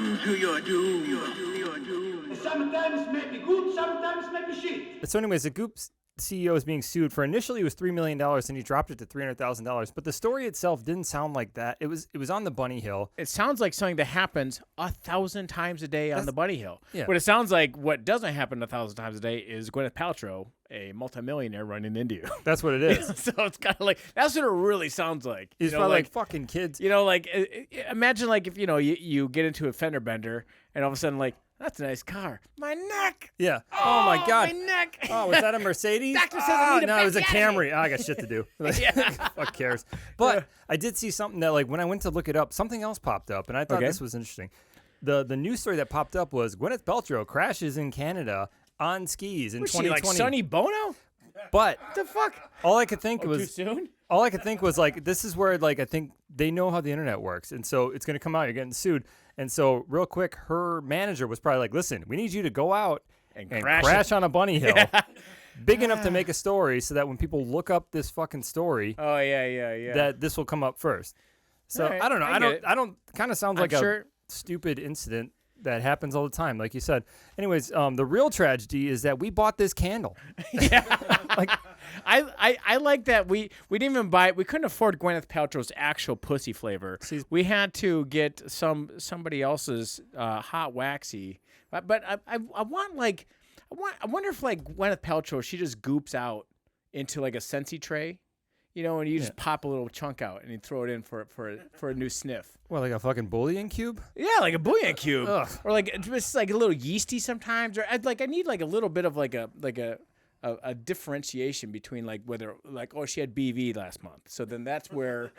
Welcome to your doom. Sometimes maybe good, sometimes maybe shit. So anyways, the Goop CEO is being sued for initially it was $3 million and he dropped it to $300,000. But the story itself didn't sound like that. It was on the Bunny Hill. It sounds like something that happens 1,000 times a day on the Bunny Hill. Yeah. But it sounds like what doesn't happen 1,000 times a day is Gwyneth Paltrow, a multimillionaire running India. That's what it is. So it's kind of like, that's what it really sounds like. It's probably like fucking kids. You know, like, imagine like if, you get into a fender bender and all of a sudden like, that's a nice car. My neck. Yeah. Oh my God. My neck. Oh, was that a Mercedes? Doctor says I need a no, it was a Camry. Camry. Oh, I got shit to do. Fuck cares. But I did see something that, like, when I went to look it up, something else popped up, and I thought this was interesting. The news story that popped up was Gwyneth Paltrow crashes in Canada on skis in 2020. Like Sonny Bono? But What the fuck? all I could think Too was soon? all I could think was like this is where like I think they know how the internet works, and so it's gonna come out. You're getting sued, and so real quick, her manager was probably like, "Listen, we need you to go out and crash on a bunny hill, big enough to make a story, so that when people look up this fucking story, that this will come up first." So All right, I don't know. I don't. Kind of sounds like a stupid incident that happens all the time, like you said. Anyways, the real tragedy is that we bought this candle. Like, I like that we didn't even buy it. We couldn't afford Gwyneth Paltrow's actual pussy flavor. We had to get somebody else's hot waxy. But I wonder if like Gwyneth Paltrow, she just goops out into like a Scentsy tray. And you just pop a little chunk out and you throw it in for a new sniff. Well, like a fucking bouillon cube? Yeah, like a bouillon cube. Ugh. Or like just like a little yeasty sometimes. Or I need like a little bit of like a differentiation between like whether like she had BV last month. So then that's where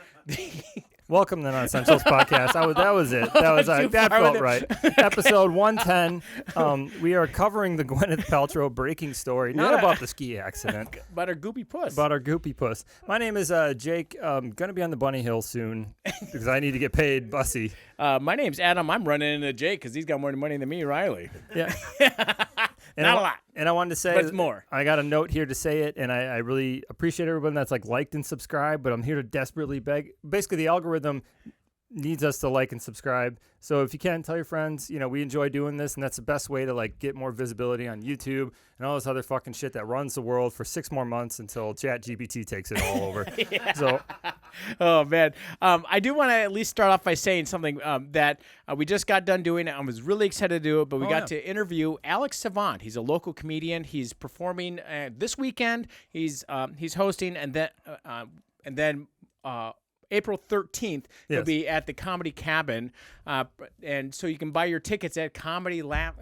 Welcome to the Non-Essentials Podcast. That was it. That felt right. Episode 110. We are covering the Gwyneth Paltrow breaking story, not about the ski accident. About her goopy puss. About our goopy puss. My name is Jake. I'm going to be on the Bunny Hill soon because I need to get paid bussy. My name's Adam. I'm running into Jake because he's got more money than me, Riley. Yeah. Not a lot. And I wanted to say, but it's more. I got a note here to say it, and I really appreciate everyone that's like liked and subscribed, but I'm here to desperately beg. Basically, the algorithm needs us to like and subscribe. So if you can, tell your friends, we enjoy doing this, and that's the best way to like get more visibility on YouTube and all this other fucking shit that runs the world for 6 more months until Chatgpt takes it all over. So, oh man, I do want to at least start off by saying something that we just got done doing. I was really excited to do it, but we got to interview Alex Savant. He's a local comedian. He's performing this weekend. He's hosting, and then. April 13th, he'll be at the Comedy Cabin, and so you can buy your tickets at cabinlaughs.com.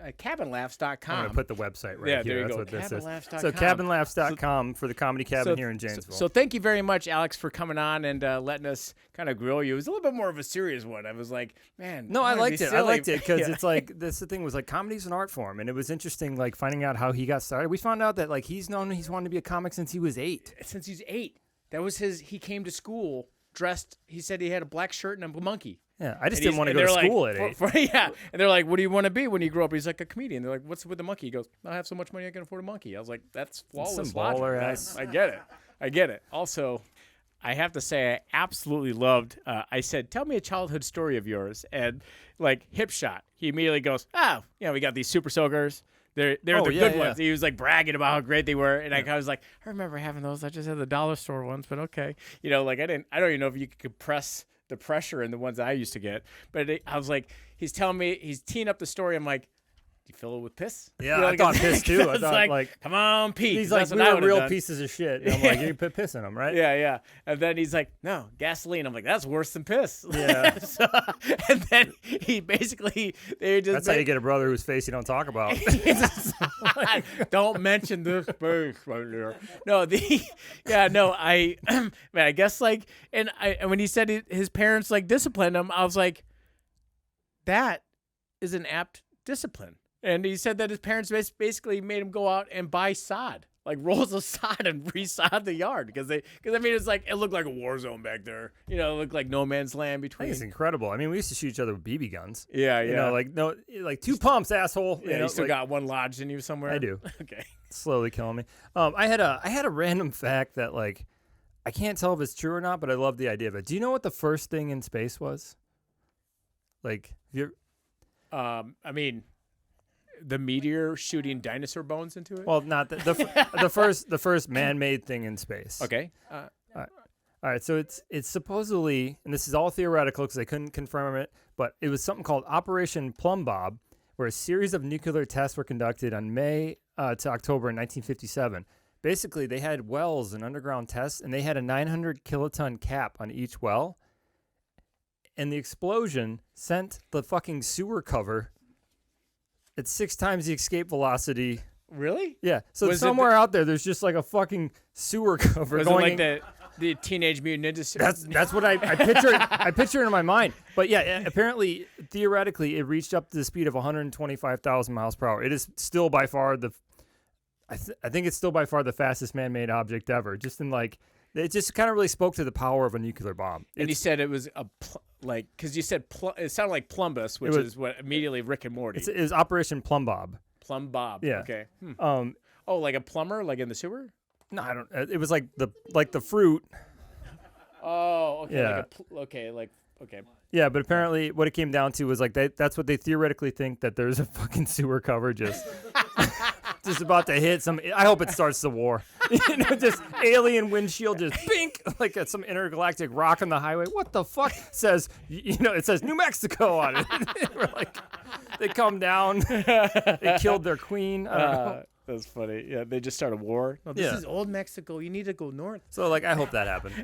I'm going to put the website right here. There you That's go. What this is. So cabinlaughs.com for the Comedy Cabin here in Janesville. So thank you very much, Alex, for coming on and letting us kind of grill you. It was a little bit more of a serious one. I was like, man. No, I liked it. I liked it because it's like, the thing was like comedy's an art form, and it was interesting like finding out how he got started. We found out that like he's wanted to be a comic since he was 8. Since he's 8. That was he came to school dressed, he said he had a black shirt and a monkey. Yeah, I just didn't want to go to school at 8. And they're like, what do you want to be when you grow up? He's like, a comedian. They're like, what's with the monkey? He goes, I have so much money I can afford a monkey. I was like, that's flawless logic. I get it. Also, I have to say, I absolutely loved, I said, tell me a childhood story of yours. And like, hip shot. He immediately goes, we got these super soakers. They're the good ones. He was like bragging about how great they were, and I was like, I remember having those. I just had the dollar store ones, but okay, like I don't even know if you could compress the pressure in the ones I used to get. But I was like, he's telling me, he's teeing up the story. I'm like, do you fill it with piss? Yeah, I thought piss too. I thought like, come on, Pete. He's like, we were real pieces of shit. And I'm like, you put piss in them, right? Yeah. And then he's like, no, gasoline. I'm like, that's worse than piss. Yeah. And then he basically, that's how you get a brother whose face you don't talk about. Don't mention this face right there. I guess like, and when he said his parents like disciplined him, I was like, that is an apt discipline. And he said that his parents basically made him go out and buy sod, like rolls of sod, and re-sod the yard because it's like it looked like a war zone back there. It looked like no man's land between. It's incredible. I mean, we used to shoot each other with BB guns. Yeah. Like 2 pumps, asshole. Yeah, you still got one lodged in you somewhere. I do. Okay. Slowly killing me. I had a random fact that like I can't tell if it's true or not, but I love the idea of it. Do you know what the first thing in space was? Like I mean, the meteor shooting dinosaur bones into it. Well, not the first man-made thing in space. Okay. All right, so it's supposedly, and this is all theoretical because they couldn't confirm it, but it was something called Operation Plum Bob, where a series of nuclear tests were conducted on May to October in 1957. Basically, they had wells and underground tests, and they had a 900 kiloton cap on each well, and the explosion sent the fucking sewer cover at 6 times the escape velocity. Really? Yeah. So somewhere out there's just like a fucking sewer cover was going. It like the Teenage Mutant Ninja Turtles? That's what I picture. I picture it in my mind. But yeah, apparently, theoretically, it reached up to the speed of 125,000 miles per hour. It is still by far I think it's still by far the fastest man-made object ever. Just in like, it just kind of really spoke to the power of a nuclear bomb. And you said it was because you said it sounded like Plumbus, which is what immediately Rick and Morty. It was Operation Plum Bob. Plum Bob. Yeah. Okay. Oh, like a plumber, like in the sewer? No, I don't. It was like the fruit. Oh, okay. Yeah. Okay. Yeah, but apparently what it came down to was like that's what they theoretically think, that there's a fucking sewer cover just about to hit some. I hope it starts the war. Just alien windshield, just bink, like at some intergalactic rock on the highway. What the fuck says? It says New Mexico on it. We're like, they come down. They killed their queen. I don't know. That's funny. Yeah, they just start a war. Oh, this is old Mexico. You need to go north. So, like, I hope that happened.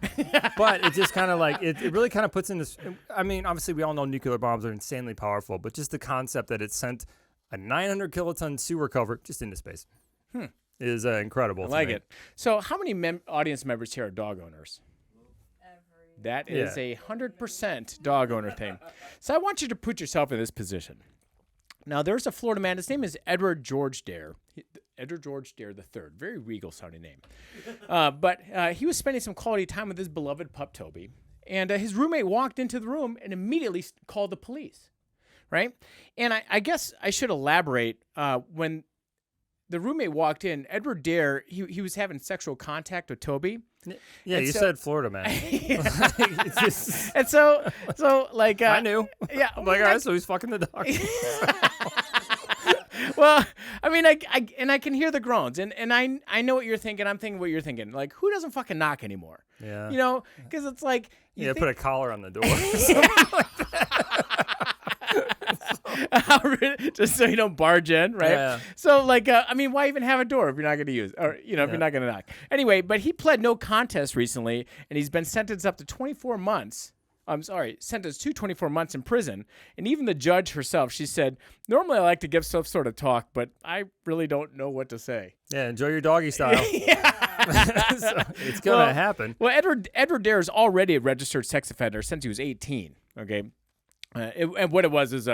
But it just kind of like, it really kind of puts in this. I mean, obviously, we all know nuclear bombs are insanely powerful, but just the concept that it sent a 900 kiloton sewer cover just into space is incredible. I like it. So, how many audience members here are dog owners? That is a 100% dog owner thing. So, I want you to put yourself in this position. Now, there's a Florida man. His name is Edward George Dare. Edward George Dare III. Very regal sounding name. But he was spending some quality time with his beloved pup, Toby. And his roommate walked into the room and immediately called the police. Right? And I guess I should elaborate. When the roommate walked in, Edward Dare, he was having sexual contact with Toby. Yeah, you said Florida man. And so like I knew. Yeah, I'm like, all right, so he's fucking the dog. Well, I mean, I can hear the groans, and I know what you're thinking. I'm thinking what you're thinking. Like, who doesn't fucking knock anymore? Yeah. Because it's like put a collar on the door. Just so you don't barge in, right? Yeah. So, like, I mean, why even have a door if you're not going to use, or if you're not going to knock? Anyway, but he pled no contest recently, and he's been sentenced up to 24 months. Sentenced to 24 months in prison. And even the judge herself, she said, normally I like to give some sort of talk, but I really don't know what to say. Yeah, enjoy your doggy style. So it's going to happen. Well, Edward Dare is already a registered sex offender since he was 18, okay? And what it was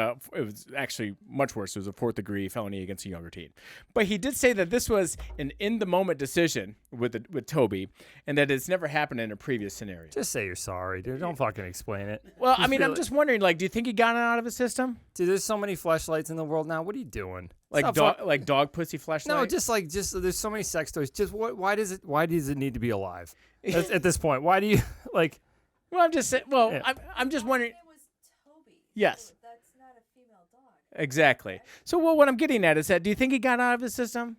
actually much worse. It was a 4th-degree felony against a younger teen. But he did say that this was an in-the-moment decision with Toby, and that it's never happened in a previous scenario. Just say you're sorry, dude. Don't fucking explain it. Well, I mean, I'm just wondering, like, do you think he got it out of his system? Dude, there's so many fleshlights in the world now. What are you doing? Like dog pussy fleshlight? No, just there's so many sex toys. Just why does it need to be alive at this point? Why do you like? Well, I'm just saying. Well, yeah. I'm just wondering. Yes. That's not a female dog. Exactly. So, what I'm getting at is that, do you think he got out of his system?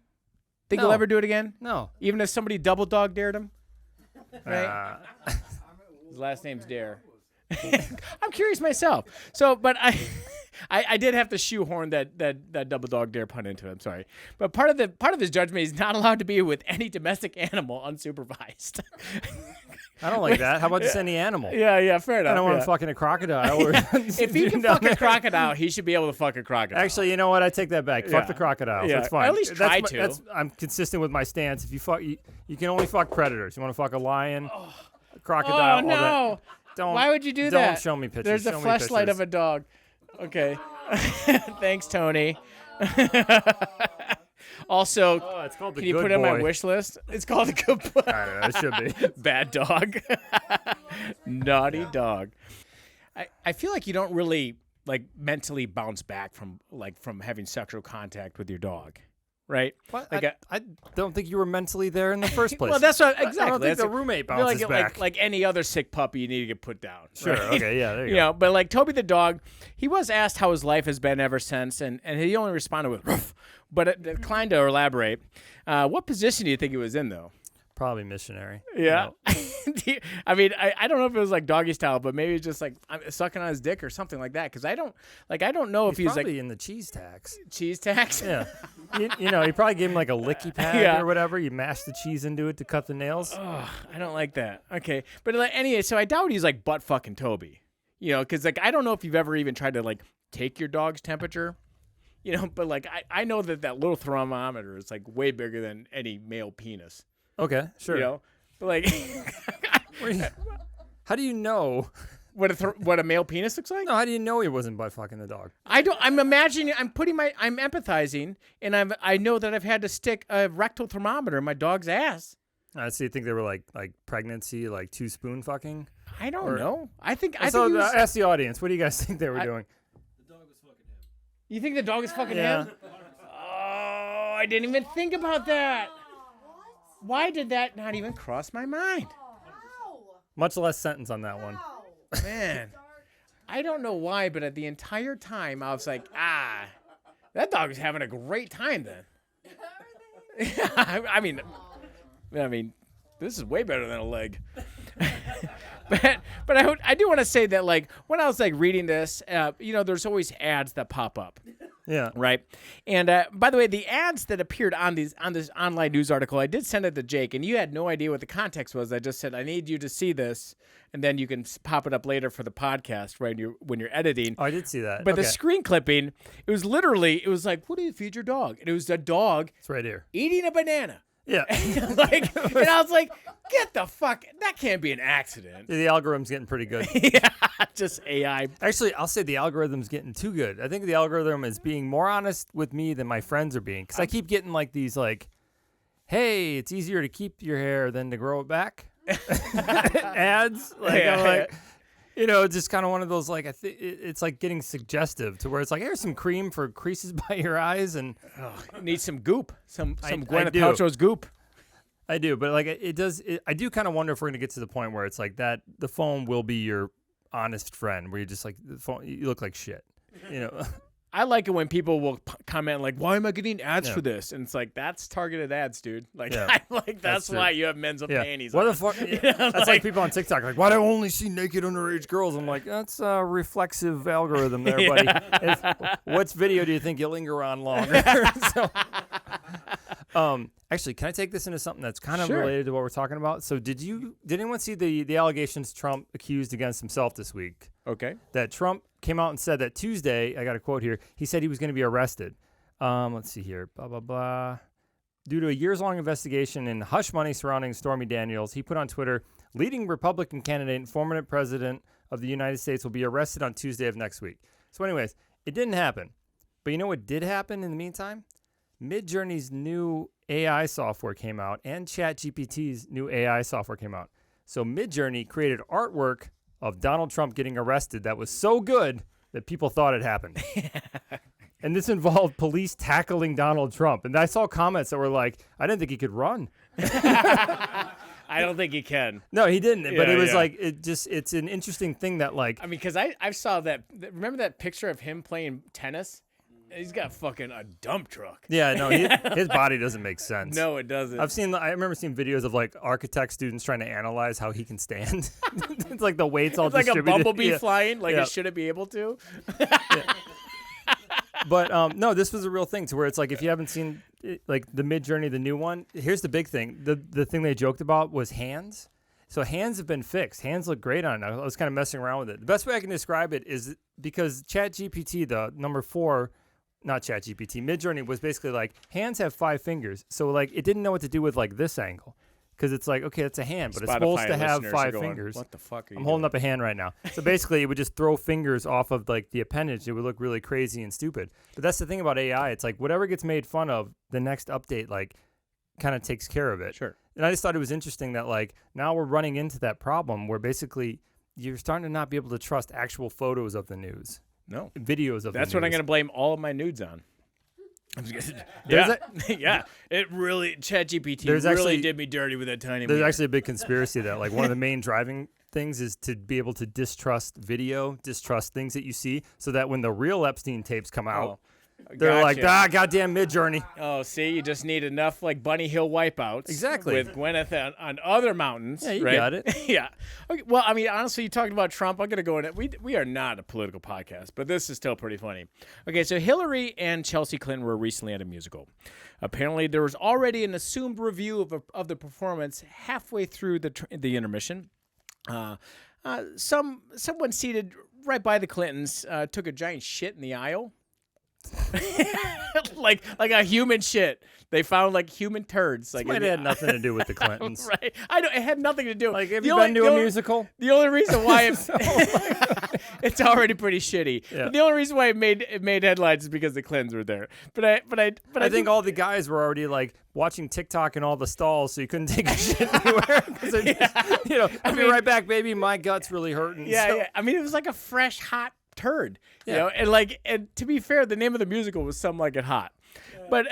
Think he'll ever do it again? No. Even if somebody double dog dared him? Right? His last name's Dare. I'm curious myself. So, but I did have to shoehorn that double dog dare pun into it. I'm sorry. But part of his judgment is not allowed to be with any domestic animal unsupervised. I don't like that. How about just any animal? Yeah, fair enough. I don't want to fucking a crocodile. If he can fuck a crocodile, he should be able to fuck a crocodile. Actually, you know what? I take that back. Fuck the crocodiles. Yeah. That's fine. At least try to. I'm consistent with my stance. If you fuck, you can only fuck predators. You want to fuck a lion, a crocodile. Oh no! Why would you do that? Don't show me pictures. There's a fleshlight of a dog. Okay. Thanks, Tony. Also, it's called the can you Good put it on my Boy. wish list? It's called the Good Boy. I don't know. It should be. Bad dog. Naughty dog. I feel like you don't really like mentally bounce back from having sexual contact with your dog. right? What? I don't think you were mentally there in the first place. Well, that's what exactly. I don't think That's the roommate bounces back. Like any other sick puppy, you need to get put down. Sure. Right? Okay. Yeah. There you You go. know, but like Toby the dog, he was asked how his life has been ever since, and he only responded with "Ruff," but declined to elaborate. What position do you think he was in, though? Probably missionary. Yeah. I mean, I don't know if it was like doggy style, but maybe it's just like sucking on his dick or something like that. Because I don't know if he's probably like in the cheese tax. Cheese tax. Yeah. you know, he probably gave him like a licky pad Yeah. or whatever. You mash the cheese into it to cut the nails. Oh, I don't like that. Okay, but like, anyway, so I doubt he's like butt fucking Toby. You know, because like I don't know if you've ever even tried to like take your dog's temperature. You know, but like I know that little thermometer is like way bigger than any male penis. Okay, sure. You know, but like, how do you know? What a male penis looks like? No, how do you know he wasn't butt fucking the dog? I don't. I'm imagining. I'm empathizing, and I know that I've had to stick a rectal thermometer in my dog's ass. So you think they were like pregnancy, like 2-spoon fucking? I don't know. I think he So was, ask the audience. What do you guys think they were doing? The dog was fucking him. You think the dog is fucking Yeah. him? Oh, I didn't even think about that. Why did that not even cross my mind? Much less sentence on that one. Man, I don't know why, but at the entire time I was like, that dog is having a great time then. I mean, this is way better than a leg. But I do want to say that like when I was like reading this, you know, there's always ads that pop up. Yeah. Right. And by the way, the ads that appeared on this online news article, I did send it to Jake, and you had no idea what the context was. I just said, I need you to see this, and then you can pop it up later for the podcast, right? When you're editing. Oh, I did see that. But okay. the screen clipping, it was like, what do you feed your dog? And it was a dog It's right here. eating a banana. Yeah. And I was like, get the fuck, that can't be an accident. The algorithm's getting pretty good. Yeah, just AI. Actually, I'll say the algorithm's getting too good. I think the algorithm is being more honest with me than my friends are being. Because I keep getting like these like, hey, it's easier to keep your hair than to grow it back. Ads. Like, Yeah. I'm like, you know, just kind of one of those like, it's like getting suggestive to where it's like, here's some cream for creases by your eyes. And You need some goop, some I Gwyneth do. Paltrow's goop. I do, but like I do kind of wonder if we're going to get to the point where it's like that the phone will be your honest friend where you're just like, the phone, you look like shit, you know? I like it when people will comment like, "Why am I getting ads Yeah. for this?" And it's like, that's targeted ads, dude. Like, Yeah. I'm like that's True. why you have men's Yeah. panties. What on. the fuck? You know, That's like people on TikTok like, why do I only see naked underage girls? I'm like, that's a reflexive algorithm there, buddy. What video do you think you linger on longer? Actually, can I take this into something that's kind of Sure. related to what we're talking about? So did anyone see the allegations Trump accused against himself this week? Okay. That Trump came out and said that Tuesday, I got a quote here, he said he was going to be arrested. Let's see here, blah, blah, blah. Due to a years-long investigation and hush money surrounding Stormy Daniels, he put on Twitter, leading Republican candidate and former president of the United States will be arrested on Tuesday of next week. So anyways, it didn't happen. But you know what did happen in the meantime? Midjourney's new AI software came out and ChatGPT's new AI software came out. So Midjourney created artwork of Donald Trump getting arrested that was so good that people thought it happened. And this involved police tackling Donald Trump. And I saw comments that were like, I didn't think he could run. I don't think he can. No, he didn't. But Yeah, it was yeah. like, it's an interesting thing that like, I mean, because I saw that. Remember that picture of him playing tennis? He's got fucking a dump truck. yeah, no, his body doesn't make sense. No, it doesn't. I remember seeing videos of like architect students trying to analyze how he can stand. It's like the weights all It's like a distributed. bumblebee Yeah. flying. Like Yeah. it shouldn't be able to. But no, this was a real thing to where it's like if you haven't seen like the Midjourney, the new one, here's the big thing. The thing they joked about was hands. So hands have been fixed. Hands look great on it. I was kind of messing around with it. The best way I can describe it is because ChatGPT, the number 4, not ChatGPT, Midjourney was basically like hands have 5 fingers. So like it didn't know what to do with like this angle. Because it's like, okay, it's a hand, but it's supposed to have 5 fingers. What the fuck are you I'm holding doing? up a hand right now. So basically, it would just throw fingers off of like the appendage. It would look really crazy and stupid. But that's the thing about AI. It's like whatever gets made fun of, the next update like kind of takes care of it. Sure. And I just thought it was interesting that like now we're running into that problem where basically you're starting to not be able to trust actual photos of the news, No. videos of That's the what I'm news. going to blame all of my nudes on. Yeah, it really Chatgpt really did me dirty with that tiny. There's actually a big conspiracy that like one of the main driving things is to be able to distrust video, distrust things that you see, so that when the real Epstein tapes come out, they're like, goddamn Midjourney. Oh, see, you just need enough like Bunny Hill wipeouts. Exactly. With Gwyneth on other mountains. Yeah, you right? got it. Yeah. Okay, well, I mean, honestly, you talked about Trump. I'm going to go in it. We are not a political podcast, but this is still pretty funny. Okay, so Hillary and Chelsea Clinton were recently at a musical. Apparently, there was already an assumed review of the performance halfway through the intermission. Someone seated right by the Clintons took a giant shit in the aisle. like a human shit. They found like human turds. Like it had nothing to do with the Clintons, right? It had nothing to do. Like, have you been to a musical? The only reason why it's already pretty shitty. Yeah. But the only reason why it made headlines is because the Clintons were there. But I think all the guys were already like watching TikTok in all the stalls, so you couldn't take a shit anywhere. I'll be right back, baby. My gut's really hurting. Yeah. I mean, it was like a fresh, hot turd, you know, and to be fair, the name of the musical was Some Like It Hot, but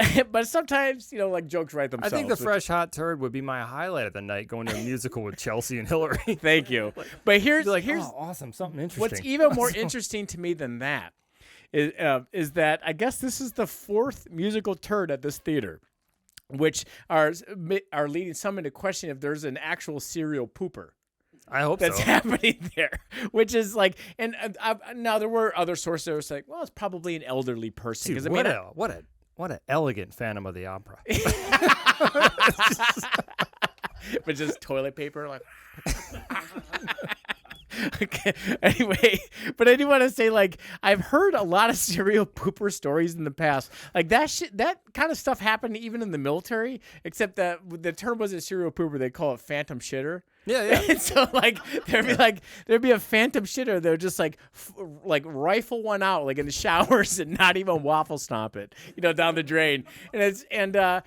sometimes like jokes write themselves. I think the fresh hot turd would be my highlight of the night, going to a musical with Chelsea and Hillary. Thank you. But here's awesome, something interesting. What's even more interesting to me than that is that I guess this is the fourth musical turd at this theater, which are leading some into question if there's an actual serial pooper. I hope that's happening there, which is like, and now there were other sources that were like, well, it's probably an elderly person. Dude, what an elegant Phantom of the Opera. But just toilet paper, like. Okay. Anyway, but I do want to say, like, I've heard a lot of serial pooper stories in the past. Like that kind of stuff happened even in the military, except that the term wasn't serial pooper; they call it phantom shitter. Yeah. And so like there'd be a phantom shitter that would just like rifle one out like in the showers and not even waffle stomp it, down the drain. And I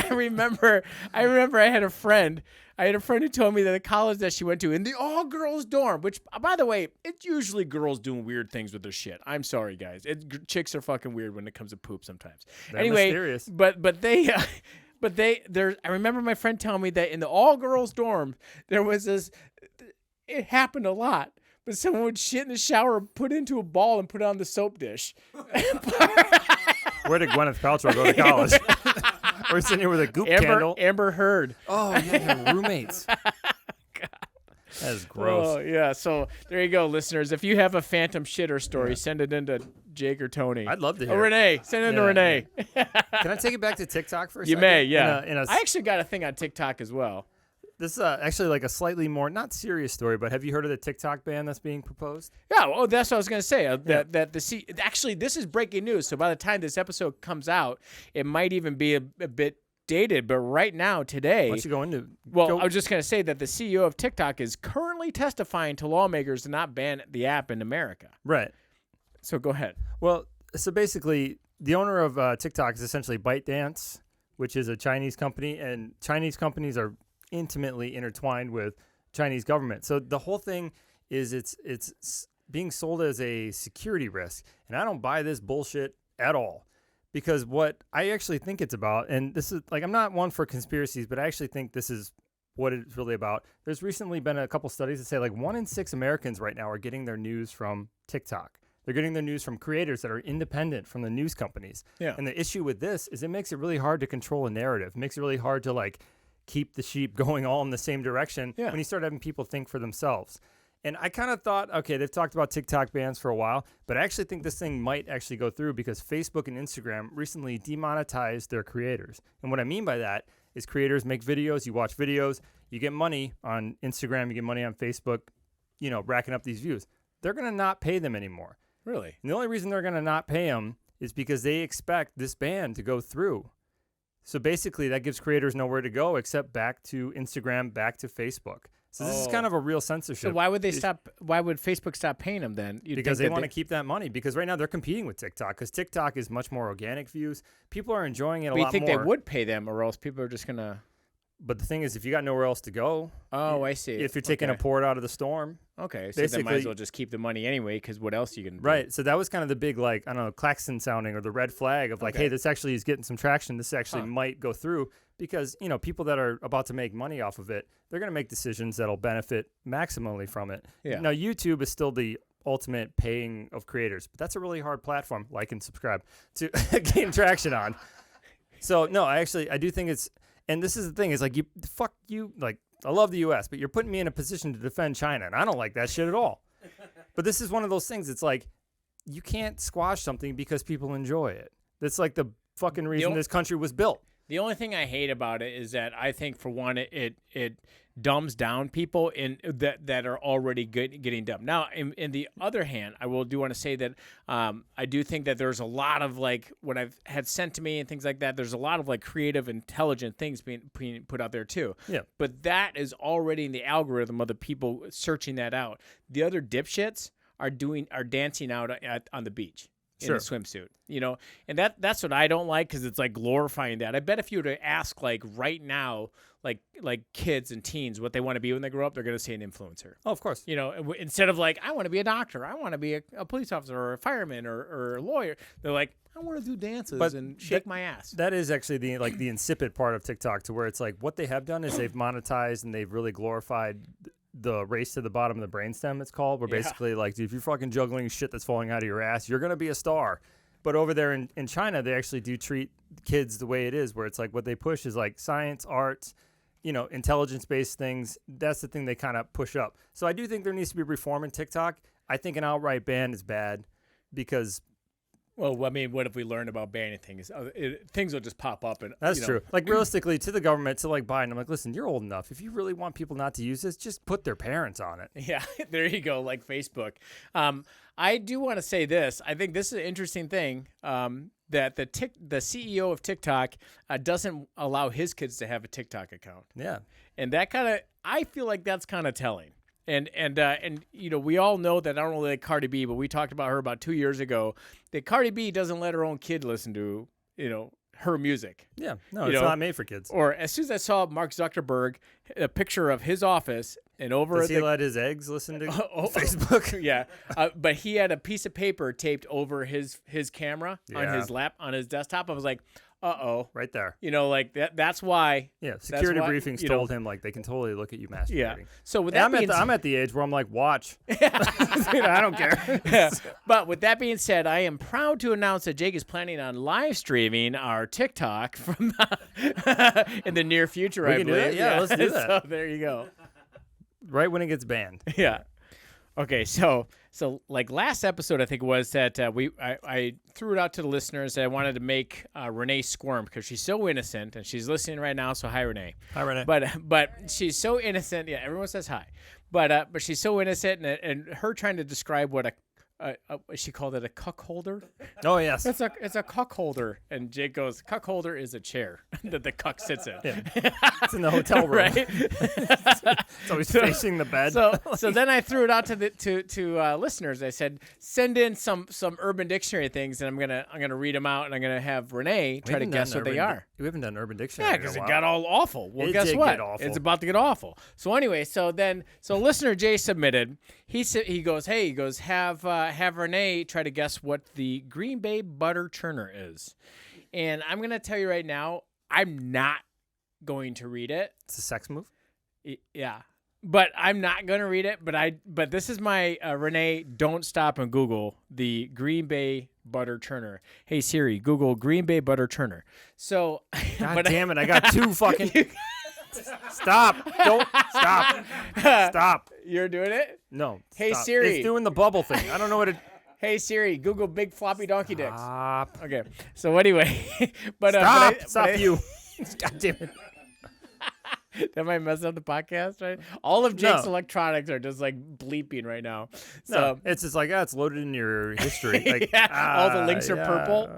remember I had a friend who told me that the college that she went to in the all-girls dorm, which, by the way, it's usually girls doing weird things with their shit. I'm sorry, guys. Chicks are fucking weird when it comes to poop sometimes. They're anyway, mysterious. I remember my friend telling me that in the all-girls dorm, there was this, it happened a lot, but someone would shit in the shower, put it into a ball, and put it on the soap dish. Where did Gwyneth Paltrow go to college? We're sitting here with a Goop candle. Amber Heard. Oh, yeah, your roommates. God. That is gross. Oh, yeah. So there you go, listeners. If you have a phantom shitter story, send it into Jake or Tony. I'd love to hear it. Renee. Send it to Renee. Can I take it back to TikTok for a second? You may, yeah. I actually got a thing on TikTok as well. This is actually like a slightly more, not serious story, but have you heard of the TikTok ban that's being proposed? Yeah, well, that's what I was going to say. Actually, this is breaking news. So by the time this episode comes out, it might even be a bit dated. But right now, today, why don't you go into? Well, I was just going to say that the CEO of TikTok is currently testifying to lawmakers to not ban the app in America. Right. So go ahead. Well, so basically, the owner of TikTok is essentially ByteDance, which is a Chinese company, and Chinese companies are intimately intertwined with Chinese government. So the whole thing is it's being sold as a security risk. And I don't buy this bullshit at all, because what I actually think it's about, and this is like, I'm not one for conspiracies, but I actually think this is what it's really about. There's recently been a couple studies that say like 1 in 6 Americans right now are getting their news from TikTok. They're getting their news from creators that are independent from the news companies. Yeah. And the issue with this is it makes it really hard to control a narrative. It makes it really hard to like keep the sheep going all in the same direction when you start having people think for themselves. And I kind of thought, okay, they've talked about TikTok bans for a while, but I actually think this thing might actually go through because Facebook and Instagram recently demonetized their creators. And what I mean by that is creators make videos, you watch videos, you get money on Instagram, you get money on Facebook, racking up these views. They're going to not pay them anymore. Really? And the only reason they're going to not pay them is because they expect this ban to go through. So basically, that gives creators nowhere to go except back to Instagram, back to Facebook. So this is kind of a real censorship. So why would they stop? Why would Facebook stop paying them then? Because they want to keep that money. Because right now they're competing with TikTok. Because TikTok is much more organic views. People are enjoying it a lot more. You think they would pay them, or else people are just gonna? But the thing is, if you got nowhere else to go, I see. If you're taking a port out of the storm, okay, so they might as well just keep the money anyway, because what else you can do? Right. So that was kind of the big, like, I don't know, klaxon sounding or the red flag of like, hey, this actually is getting some traction. This actually might go through because, you know, people that are about to make money off of it, they're going to make decisions that'll benefit maximally from it. Yeah. Now, YouTube is still the ultimate paying of creators, but that's a really hard platform, like and subscribe, to gain traction on. So, no, I do think it's, and this is the thing, is like, like, I love the U.S., but you're putting me in a position to defend China, and I don't like that shit at all. But this is one of those things, it's like, you can't squash something because people enjoy it. That's like the fucking reason this country was built. The only thing I hate about it is that I think, for one, it dumbs down people that are already getting dumb. Now, in the other hand, I want to say that I do think that there's a lot of, like, what I've had sent to me and things like that, there's a lot of, like, creative, intelligent things being put out there too. Yeah. But that is already in the algorithm of the people searching that out. The other dipshits are dancing out on the beach. In a swimsuit, you know, and that's what I don't like, because it's like glorifying that. I bet if you were to ask, like, right now, like kids and teens what they want to be when they grow up, they're going to say an influencer. Oh, of course. You know, instead of like, I want to be a doctor, I want to be a police officer or a fireman or a lawyer, they're like, I want to do dances and shake my ass. That is actually the insipid part of TikTok, to where it's like, what they have done is they've monetized and they've really glorified the race to the bottom of the brainstem, it's called, where basically, like, if you're fucking juggling shit that's falling out of your ass, you're going to be a star. But over there in China, they actually do treat kids the way it is, where it's like what they push is like science, arts, you know, intelligence-based things. That's the thing they kind of push up. So I do think there needs to be reform in TikTok. I think an outright ban is bad because... Well, I mean, what if we learn about banning things? Things will just pop up. And that's true. Like, realistically, to the government, to like Biden, I'm like, listen, you're old enough. If you really want people not to use this, just put their parents on it. Yeah, there you go, like Facebook. I do want to say this. I think this is an interesting thing, that the CEO of TikTok doesn't allow his kids to have a TikTok account. Yeah. And that I feel like that's kind of telling. And you know, we all know that I don't really like Cardi B, but we talked about her about 2 years ago, that Cardi B doesn't let her own kid listen to, you know, her music. Yeah, no, it's not made for kids. Or as soon as I saw Mark Zuckerberg, a picture of his office, and over does he let his eggs listen to Facebook? Yeah, but he had a piece of paper taped over his camera on his desktop. I was like, uh-oh. Right there. You know, like that's why. Yeah, security briefings told him, like, they can totally look at you masturbating. Yeah. So with that I'm at the age where I'm like, watch. I don't care. Yeah. But with that being said, I am proud to announce that Jake is planning on live streaming our TikTok from in the near future, I believe. Do that? Yeah, let's do that. So there you go. Right when it gets banned. Yeah. Okay, so like last episode, I think it was that I threw it out to the listeners that I wanted to make Renee squirm because she's so innocent, and she's listening right now. So hi, Renee. Hi, Renee. But she's so innocent. Yeah, everyone says hi. But she's so innocent, and her trying to describe what she called it a cuck holder. Oh yes, it's a cuck holder, and Jake goes, cuck holder is a chair that the cuck sits in. Yeah. It's in the hotel room, right? It's always facing the bed. So then I threw it out to listeners. I said, send in some Urban Dictionary things, and I'm gonna read them out, and I'm gonna have Renee try to guess what they are. We haven't done Urban Dictionary. Yeah, because it got all awful. Well, guess what? It's about to get awful. So anyway, so listener Jay submitted. He goes, have Renee try to guess what the Green Bay butter churner is. And I'm going to tell you right now, I'm not going to read it. It's a sex move? Yeah. But I'm not going to read it. But this is my Renee, don't stop and Google the Green Bay butter churner. Hey, Siri, Google Green Bay butter churner. So, God damn it. I got two fucking... Stop. Don't stop. Stop. You're doing it? No. Hey, stop. Siri. It's doing the bubble thing. I don't know what it... Hey, Siri, Google big floppy donkey dicks. Stop. Okay. So anyway. Stop you. God damn it. That might mess up the podcast, right? All of Jake's electronics are just like bleeping right now. So no, it's just like, it's loaded in your history. Like, all the links are purple.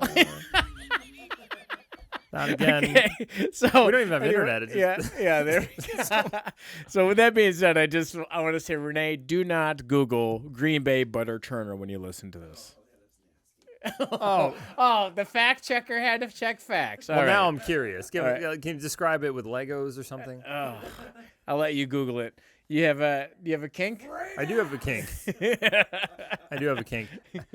Not again. Okay, so we don't even have internet. It's yeah. There we go. So with that being said, I want to say, Renee, do not Google Green Bay butter churner when you listen to this. Oh, the fact checker had to check facts. Well, All now right. I'm curious. Can you describe it with Legos or something? I'll let you Google it. You have a kink? I do have a kink. I do have a kink.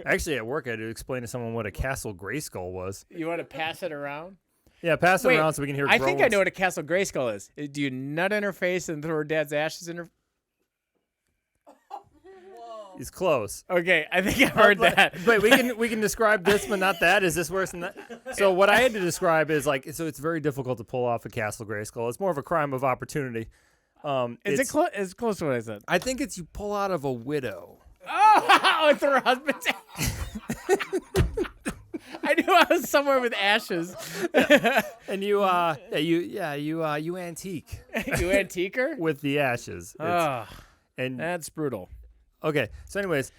Actually, at work, I had to explain to someone what a Castle Grayskull was. You want to pass it around? Yeah, pass it around so we can hear. I think I know what a Castle Grayskull is. Do you nut in her face and throw her dad's ashes in her? He's close. Okay, I think I heard that. But we can describe this, but not that. Is this worse than that? So what I had to describe is so it's very difficult to pull off a Castle Grayskull. It's more of a crime of opportunity. Is it close? It's close to what I said. I think it's you pull out of a widow. Oh, it's her husband's. I knew I was somewhere with ashes. And you antique. You antique her with the ashes. And that's brutal. Okay, so anyways,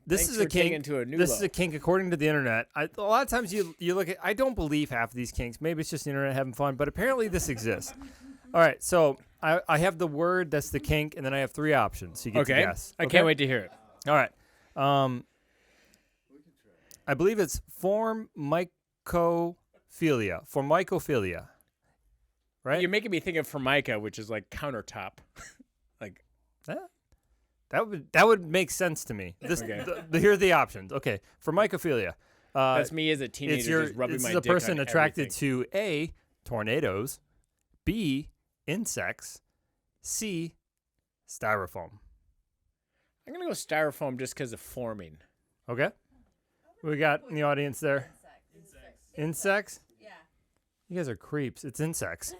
this is a kink. This is a kink according to the internet. A lot of times you look at. I don't believe half of these kinks. Maybe it's just the internet having fun, but apparently this exists. All right, so I have the word that's the kink, and then I have 3 options. So you get to guess. I can't wait to hear it. All right. I believe it's formicophilia. Formicophilia. Right? You're making me think of Formica, which is like countertop. Like that would make sense to me. Here are the options. Okay. Formicophilia. That's me as a teenager just rubbing my dick on everything. It's a person attracted to A, tornadoes, B, insects, C, styrofoam. I'm going to go styrofoam just because of forming. Okay. What we got in the audience there? Insects? Yeah. You guys are creeps. It's insects.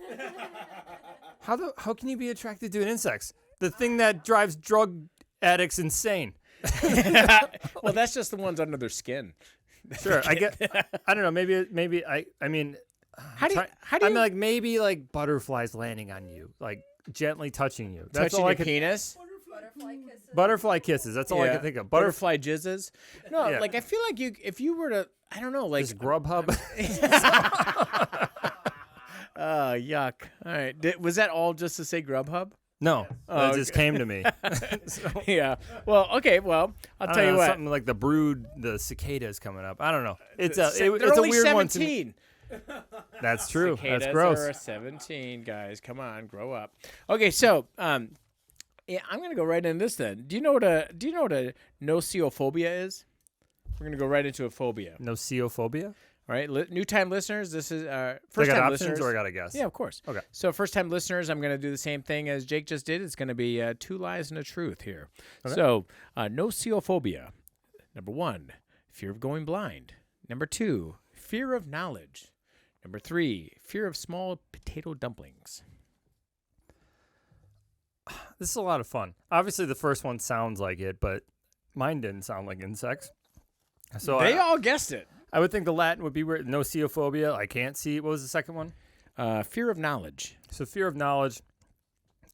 How can you be attracted to an insect? The thing that drives drug addicts insane. Well, that's just the ones under their skin. Sure. I don't know. Maybe I mean, how do you I mean, like maybe like butterflies landing on you, like gently touching you. That's touching all your penis? Butterfly kisses. That's all I can think of. Butterfly jizzes. No, like I feel like if you were to, I don't know, like just Grubhub. Yuck. All right. Was that all just to say Grubhub? No, it just came to me. Yeah. Well, okay. Well, I'll tell you what. Something like the cicadas coming up. I don't know. It's a only weird 17. one to me. That's true. Cicadas That's gross. Are 17, guys. Come on, grow up. Okay, so yeah, I'm gonna go right into this then. Do you know what a noceophobia is? We're gonna go right into a phobia. Noceophobia? All right, new time listeners. This is first time listeners. Or I gotta guess. Yeah, of course. Okay. So first time listeners, I'm gonna do the same thing as Jake just did. It's gonna be 2 lies and a truth here. Okay. So noceophobia. Number 1, fear of going blind. Number 2, fear of knowledge. Number 3, fear of small potato dumplings. This is a lot of fun. Obviously, the first one sounds like it, but mine didn't sound like insects. So they all guessed it. I would think the Latin would be weird. Noceophobia. I can't see. What was the second one? Fear of knowledge. So fear of knowledge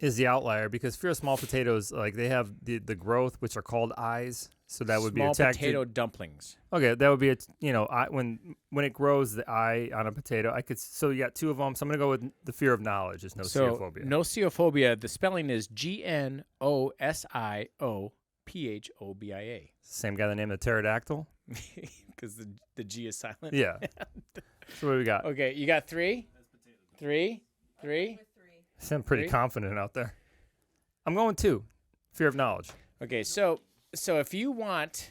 is the outlier because fear of small potatoes, like they have the growth, which are called eyes. So that would be small attacked. Potato dumplings. Okay, that would be when it grows the eye on a potato. So you got 2 of them. So I'm gonna go with the fear of knowledge. Is noceophobia. So noceophobia. The spelling is GNOSIOPHOBIA. Same guy that named the pterodactyl. Because the G is silent. Yeah. So what do we got? Okay, you got 3. 3. I'm pretty confident out there. I'm going 2. Fear of knowledge. Okay, so if you want,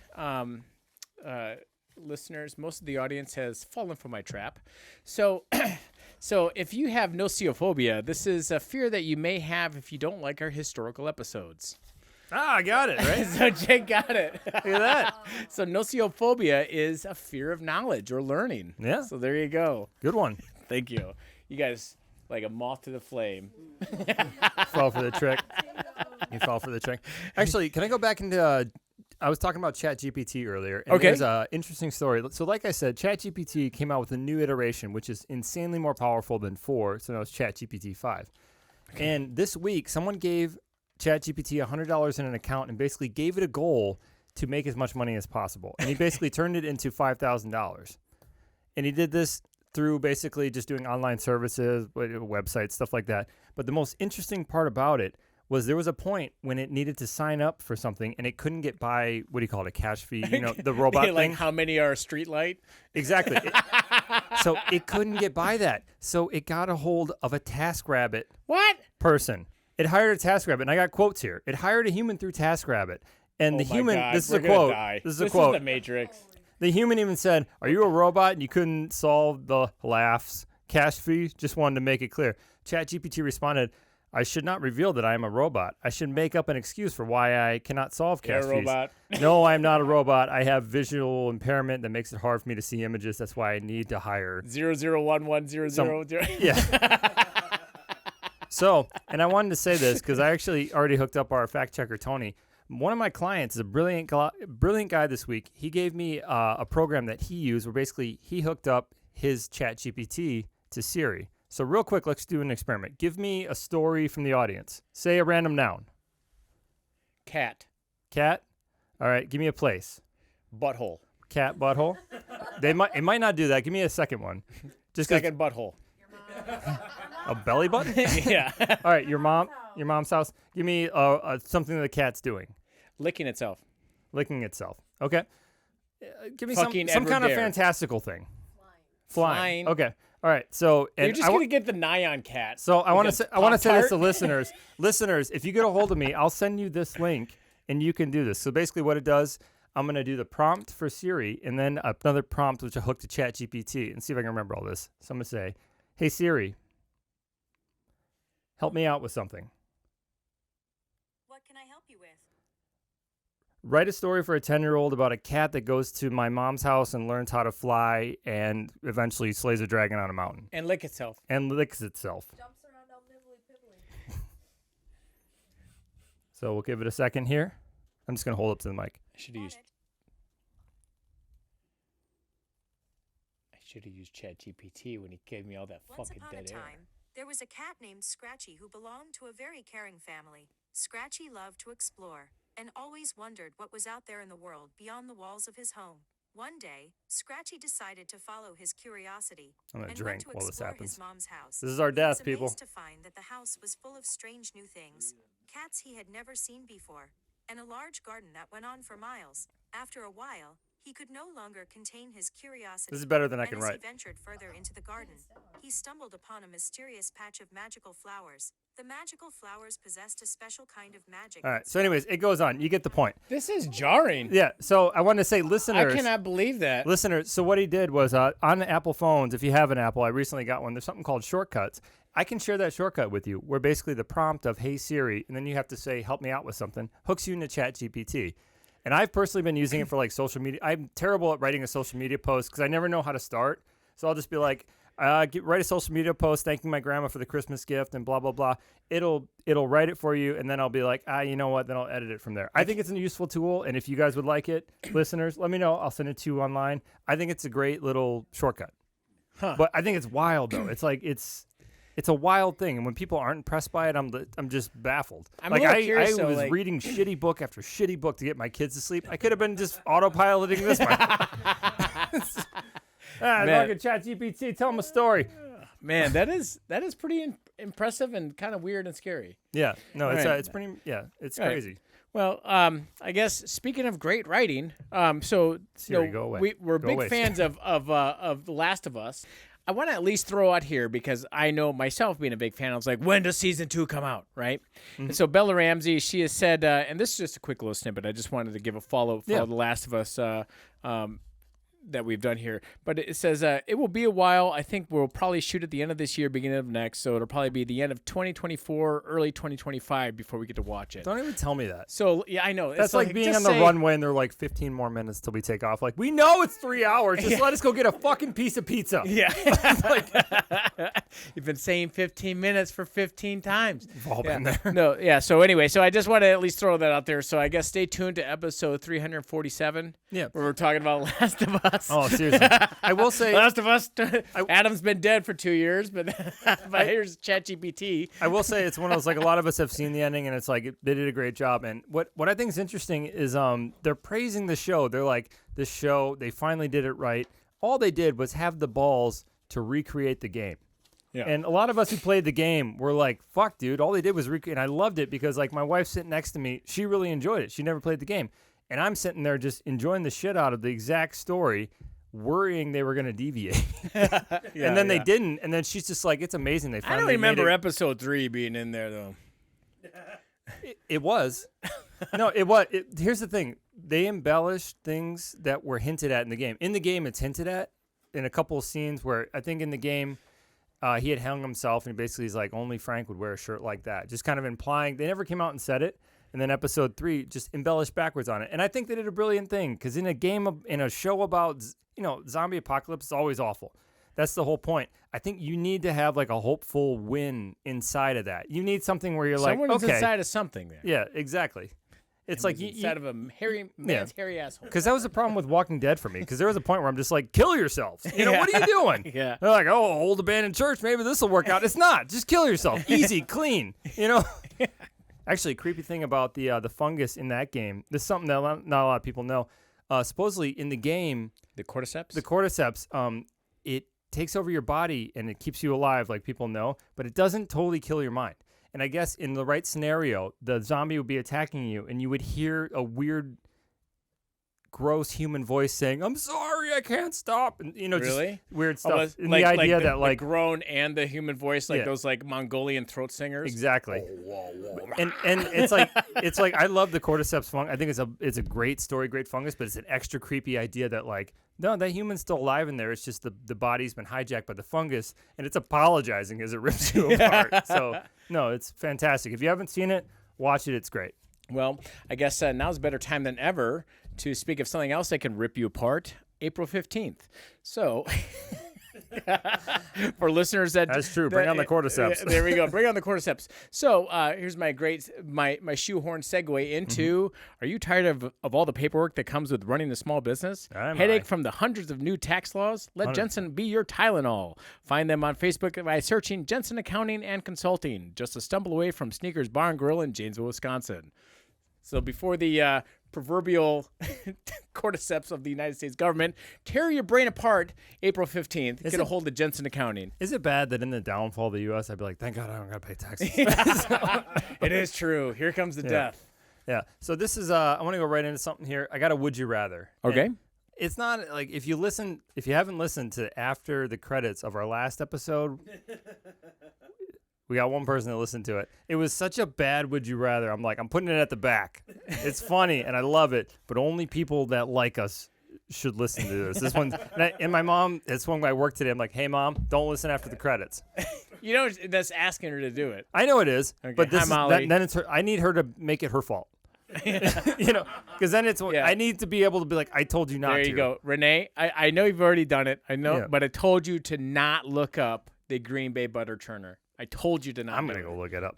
listeners, most of the audience has fallen for my trap. So if you have noceophobia, this is a fear that you may have if you don't like our historical episodes. I got it, right? So Jake got it. Look at that. So noceophobia is a fear of knowledge or learning. Yeah. So there you go. Good one. Thank you. You guys like a moth to the flame. Fall for the trick. You fall for the trick. Actually, can I go back into I was talking about Chatgpt earlier. And there's an interesting story. So like I said, Chatgpt came out with a new iteration, which is insanely more powerful than 4. So now it's Chatgpt 5. Okay. And this week, someone gave Chatgpt $100 in an account and basically gave it a goal to make as much money as possible. And he basically turned it into $5,000. And he did this through basically just doing online services, websites, stuff like that. But the most interesting part about it was there was a point when it needed to sign up for something and it couldn't get by, what do you call it, a cash fee, the robot thing. Like how many are street light? Exactly. So it couldn't get by that. So it got a hold of a TaskRabbit person. It hired a TaskRabbit, and I got quotes here. It hired a human through TaskRabbit. And the human, God, this is a quote. This is a quote. This is the Matrix. The human even said, "Are you a robot and you couldn't solve the laughs cash fee? Just wanted to make it clear." ChatGPT responded, "I should not reveal that I am a robot. I should make up an excuse for why I cannot solve cash fees. Robot. No, I am not a robot. I have visual impairment that makes it hard for me to see images. That's why I need to hire 001100. Yeah. So, and I wanted to say this because I actually already hooked up our fact checker, Tony. One of my clients is a brilliant guy this week. He gave me a program that he used where basically he hooked up his ChatGPT to Siri. So real quick, let's do an experiment. Give me a story from the audience. Say a random noun. Cat. Cat? All right, give me a place. Butthole. Cat, butthole? It might not do that. Give me a second one. Just second butthole. A belly button? Yeah. All right, your mom's house. Give me something that the cat's doing. Licking itself. Licking itself. Okay. Give me Fucking some kind of Dare. fantastical thing. Flying. Okay. All right. So you're just gonna get the Nyan cat. So I want to say this to listeners. Listeners, if you get a hold of me, I'll send you this link and you can do this. So basically, what it does, I'm gonna do the prompt for Siri and then another prompt which I hook to ChatGPT and see if I can remember all this. So I'm gonna say, "Hey Siri, help me out with something." What can I help you with? Write a story for a 10-year-old about a cat that goes to my mom's house and learns how to fly and eventually slays a dragon on a mountain. And lick itself. And licks itself. Jumps around all nibbly-pibbly. So we'll give it a second here. I'm just going to hold up to the mic. I should have used ChatGPT when he gave me all that fucking dead air. There was a cat named Scratchy who belonged to a very caring family. Scratchy loved to explore and always wondered what was out there in the world beyond the walls of his home. One day, Scratchy decided to follow his curiosity I'm gonna and drink went to while this explore happens. his mom's house. This is our He death, was people. amazed to find that the house was full of strange new things, cats he had never seen before, and a large garden that went on for miles. After a while, he could no longer contain his curiosity. This is better than I can and as write. he ventured further into the garden, he stumbled upon a mysterious patch of magical flowers. The magical flowers possessed a special kind of magic. All right. So anyways, it goes on. You get the point. This is jarring. Yeah. So I want to say, listeners. I cannot believe that. Listeners, so what he did was on the Apple phones, if you have an Apple, I recently got one, there's something called shortcuts. I can share that shortcut with you where basically the prompt of, "Hey Siri," and then you have to say, "Help me out with something," hooks you into ChatGPT. And I've personally been using it for like social media. I'm terrible at writing a social media post because I never know how to start. So I'll just be like, write a social media post thanking my grandma for the Christmas gift and blah, blah, blah. It'll write it for you. And then I'll be like, you know what? Then I'll edit it from there. I think it's a useful tool. And if you guys would like it, listeners, let me know. I'll send it to you online. I think it's a great little shortcut. Huh. But I think it's wild though. It's like, it's a wild thing. And when people aren't impressed by it, I'm just baffled. I'm like a little curious, I was like... reading shitty book after shitty book to get my kids to sleep. I could have been just autopiloting this one. Look at ChatGPT. Tell them a story. Man, that is pretty impressive and kind of weird and scary. Yeah. No, it's right. it's pretty. Yeah, it's All right. crazy. Well, I guess speaking of great writing, so Siri, go away. we're Go big away. fans of The Last of Us. I want to at least throw out here because I know myself being a big fan. I was like, when does season 2 come out, right? Mm-hmm. And so Bella Ramsey, she has said, and this is just a quick little snippet. I just wanted to give a follow The Last of Us that we've done here. But it says, it will be a while. I think we'll probably shoot at the end of this year, beginning of next. So it'll probably be the end of 2024, early 2025 before we get to watch it. Don't even tell me that. So, yeah, I know. That's It's like being on the runway and they're like 15 more minutes till we take off. Like, we know it's 3 hours. Just let us go get a fucking piece of pizza. Yeah. You've been saying 15 minutes for 15 times. We've all been there. No, yeah. So anyway, so I just want to at least throw that out there. So I guess stay tuned to episode 347. Yeah. Where we're talking about Last of Us. Oh, seriously. I will say. Last of Us. Adam's been dead for 2 years, but here's ChatGPT. I will say it's one of those, like, a lot of us have seen the ending and it's like they did a great job. And what I think is interesting is they're praising the show. They're like, this show, they finally did it right. All they did was have the balls to recreate the game. Yeah. And a lot of us who played the game were like, fuck, dude, all they did was and I loved it because, like, my wife sitting next to me, she really enjoyed it. She never played the game. And I'm sitting there just enjoying the shit out of the exact story, worrying they were going to deviate. And then they didn't. And then she's just like, it's amazing. They I finally don't remember made it. episode 3 being in there, though. It was. No, it was. Here's the thing. They embellished things that were hinted at in the game. In the game, it's hinted at in a couple of scenes where I think in the game, he had hung himself, and basically he's like, only Frank would wear a shirt like that. Just kind of implying. They never came out and said it. And then episode 3 just embellished backwards on it. And I think they did a brilliant thing because in a show about, zombie apocalypse is always awful. That's the whole point. I think you need to have like a hopeful win inside of that. You need something where you're Someone like, is okay. inside of something there. Yeah, exactly. It's like inside of a man's hairy asshole. Because that was the problem with Walking Dead for me. Because there was a point where I'm just like, kill yourselves. What are you doing? Yeah. They're like, oh, old abandoned church. Maybe this will work out. It's not. Just kill yourself. Easy, clean. Actually, a creepy thing about the fungus in that game. This is something that not a lot of people know. Supposedly in the game, The cordyceps? the cordyceps, it takes over your body and it keeps you alive, like people know, but it doesn't totally kill your mind. And I guess in the right scenario, the zombie would be attacking you, and you would hear a weird, gross human voice saying, "I'm sorry, I can't stop," and Really? just weird stuff. And like, the idea that the groan and the human voice, like Yeah. those like Mongolian throat singers. exactly, and it's like I love the cordyceps fungus. I think it's a great story, great fungus, but it's an extra creepy idea that like, no, that human's still alive in there. It's just the body's been hijacked by the fungus, and it's apologizing as it rips you apart. So no, it's fantastic. If you haven't seen it, watch it. It's great. Well, I guess now's a better time than ever to speak of something else that can rip you apart. April 15th. So, for listeners That's true. Bring on the cordyceps. There we go. Bring on the cordyceps. So, here's my shoehorn segue into, Are you tired of all the paperwork that comes with running a small business? Headache from the hundreds of new tax laws? Let Jensen be your Tylenol. Find them on Facebook by searching Jensen Accounting and Consulting, just a stumble away from Sneakers Bar and Grill in Janesville, Wisconsin. So before the proverbial cordyceps of the United States government tear your brain apart, April 15th, get a hold of Jensen Accounting. Is it bad that in the downfall of the U.S., I'd be like, thank God I don't got to pay taxes? It is true. Here comes the death. Yeah. So this is, I want to go right into something here. I got a would you rather. Okay. And it's not like if you haven't listened to after the credits of our last episode, we got one person that listened to it. It was such a bad would you rather. I'm like, I'm putting it at the back. It's funny and I love it, but only people that like us should listen to this. This one's and my mom. It's one I work today. I'm like, hey mom, don't listen after the credits. That's asking her to do it. I know it is, Okay. but this Hi, is Molly. then it's her. I need her to make it her fault. Because then it's I need to be able to be like, I told you not to. There you go, Renee. I know you've already done it. I know, Yeah. but I told you to not look up the Green Bay butter churner. I told you to not. I'm gonna go look it up.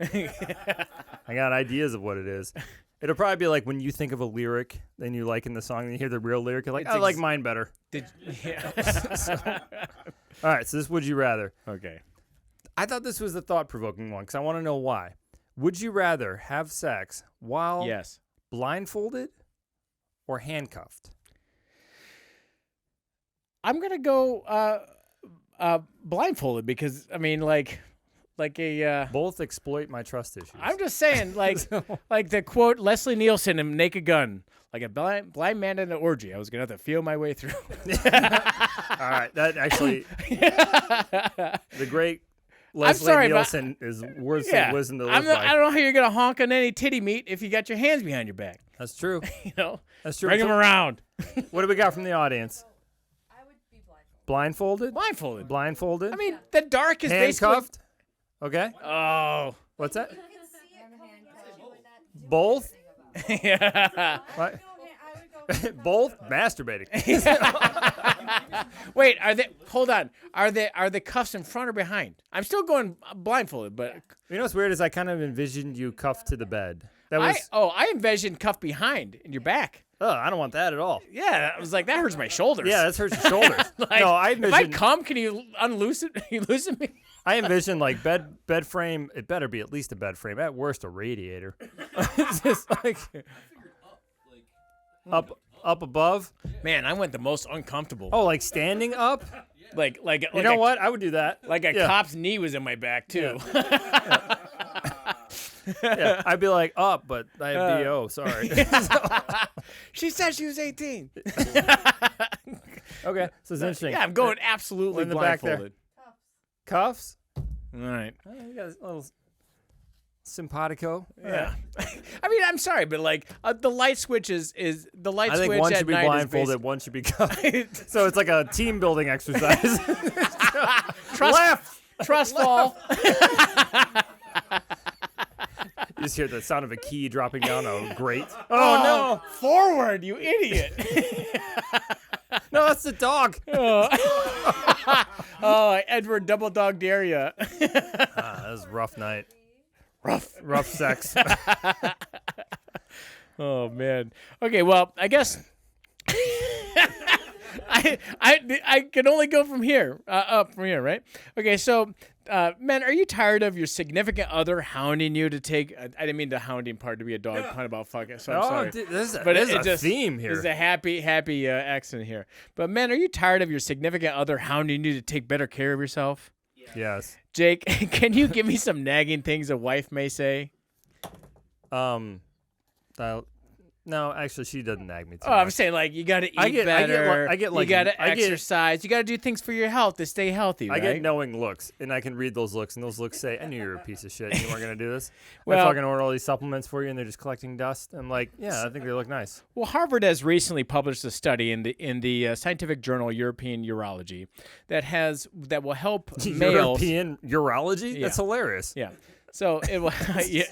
I got ideas of what it is. It'll probably be like when you think of a lyric, then you like in the song, and you hear the real lyric, you're like, I like mine better. All right, so this would you rather. Okay. I thought this was the thought-provoking one because I want to know why. Would you rather have sex while blindfolded or handcuffed? I'm gonna go blindfolded because I mean, like a. Both exploit my trust issues. I'm just saying, like the quote Leslie Nielsen in Naked Gun, like a blind man in an orgy. I was gonna have to feel my way through. All right, that actually, the great Leslie Nielsen is worth some wisdom to live by. I don't know how you're gonna honk on any titty meat if you got your hands behind your back. That's true. That's true. Bring them around. What do we got from the audience? I would be blindfolded. Blindfolded. Blindfolded. Blindfolded. I mean, the dark is handcuffed. Okay. Oh. What's that? Both. Yeah. What? Both masturbating. Wait, hold on. Are the cuffs in front or behind? I'm still going blindfolded, but You know what's weird is I kind of envisioned you cuffed to the bed. I envisioned cuff behind in your back. Oh, I don't want that at all. Yeah, I was like, that hurts my shoulders. Yeah, that hurts your shoulders. Like, no, I if I come, can you unloosen? You loosen me? I envision like bed frame. It better be at least a bed frame. At worst, a radiator. It's just like up above. Man, I went the most uncomfortable. Oh, like standing up. You know what? I would do that. Like a cop's knee was in my back too. Yeah, I'd be like, but I have BO. Sorry. She said she was 18. Okay, so it's interesting. Yeah, I'm going absolutely in the back there. blindfolded. Cuffs? All right. Oh, you got a little simpatico. Yeah. I mean, I'm sorry, but like the light switch is the light I switch think one at should be night is blindfolded, one should be cuffed. So it's like a team building exercise. Trust fall. You just hear the sound of a key dropping down a grate. Oh no! Forward, you idiot! No, that's the dog. Edward double dog dare ya. That was a rough night. Rough sex. Oh man. Okay, well, I guess I can only go from here, up from here, right? Okay, so men, are you tired of your significant other hounding you to take? I didn't mean the hounding part to be a dog pun about fucking. So I'm sorry. Dude, there's a theme here. There's a happy accent here. But men, are you tired of your significant other hounding you to take better care of yourself? Yes. Jake, can you give me some nagging things a wife may say? No, actually, she doesn't nag me too I'm much. saying like you got to eat better. I get like you got to exercise. You got to do things for your health to stay healthy. Right? I get knowing looks, and I can read those looks, and those looks say, "I knew you were a piece of shit. And you weren't gonna do this." Well, I fucking order all these supplements for you, and they're just collecting dust. I'm like, yeah, I think they look nice. Well, Harvard has recently published a study in the scientific journal European Urology that will help males. European urology? Yeah. That's hilarious. Yeah. So it will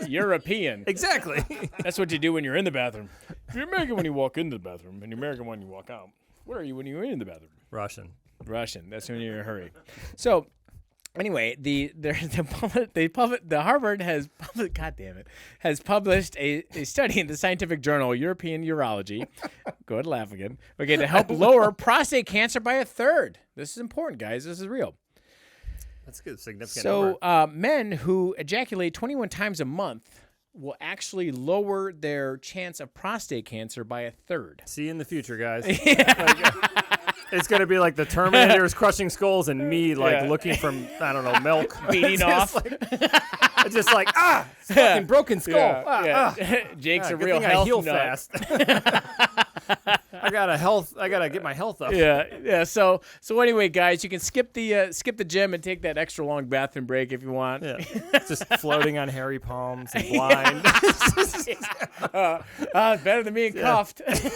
European. Exactly. That's what you do when you're in the bathroom. You're American when you walk into the bathroom, and you're American when you walk out. What are you when you're in the bathroom? Russian. That's when you're in a hurry. So anyway, the Harvard has published a study in the scientific journal European Urology. Go ahead, laugh again. Okay, to help lower prostate cancer by 1/3. This is important, guys. This is real. That's a good, significant So number. men who ejaculate 21 times a month will actually lower their chance of prostate cancer by 1/3. See you in the future, guys. It's going to be like the Terminator's crushing skulls and me looking for, I don't know, milk. Beating off. It's just like, fucking broken skull. Jake's a good real thing health I heal nut. fast. I gotta get my health up. Yeah. So anyway, guys, you can skip the gym and take that extra long bathroom break if you want. Yeah. Just floating on hairy palms and blind. Better than being cuffed. It's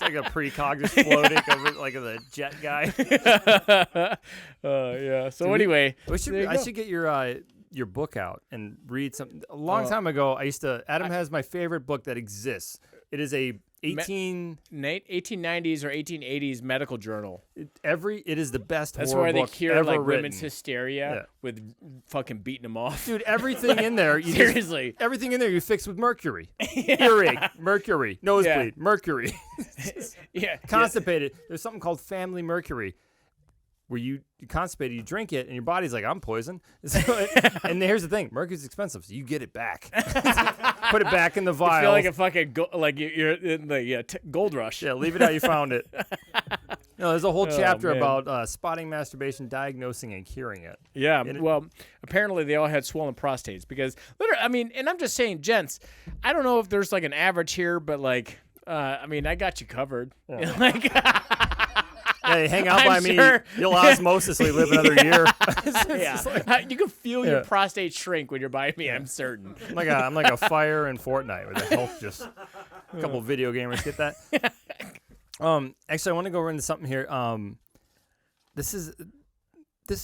like a precog just floating like the jet guy. Yeah. So anyway, I should get your book out and read something. A long time ago, Adam has my favorite book that exists. It is a 1890s or 1880s medical journal. It is the best That's horror where they book cure ever like written. women's hysteria with fucking beating them off. Dude, everything in there. Seriously. Everything in there you fix with mercury. Earache, mercury. Nosebleed, mercury. Constipated. There's something called family mercury. Where you constipated, you drink it, and your body's like, I'm poisoned. And here's the thing: mercury's expensive, so you get it back. Put it back in the vial. You feel like a fucking you're in the gold rush. Yeah, leave it how you found it. No, there's a whole chapter man. about spotting masturbation, diagnosing, and curing it. Yeah, well, apparently they all had swollen prostates because literally, I mean, and I'm just saying, gents, I don't know if there's like an average here, but like, I mean, I got you covered. Yeah. Like. Yeah, hang out by me. You'll osmosisly live another year. You can feel your prostate shrink when you're by me. I'm certain. I'm like a fire in Fortnite with the health just. A couple video gamers get that. Actually, I want to go into something here. This is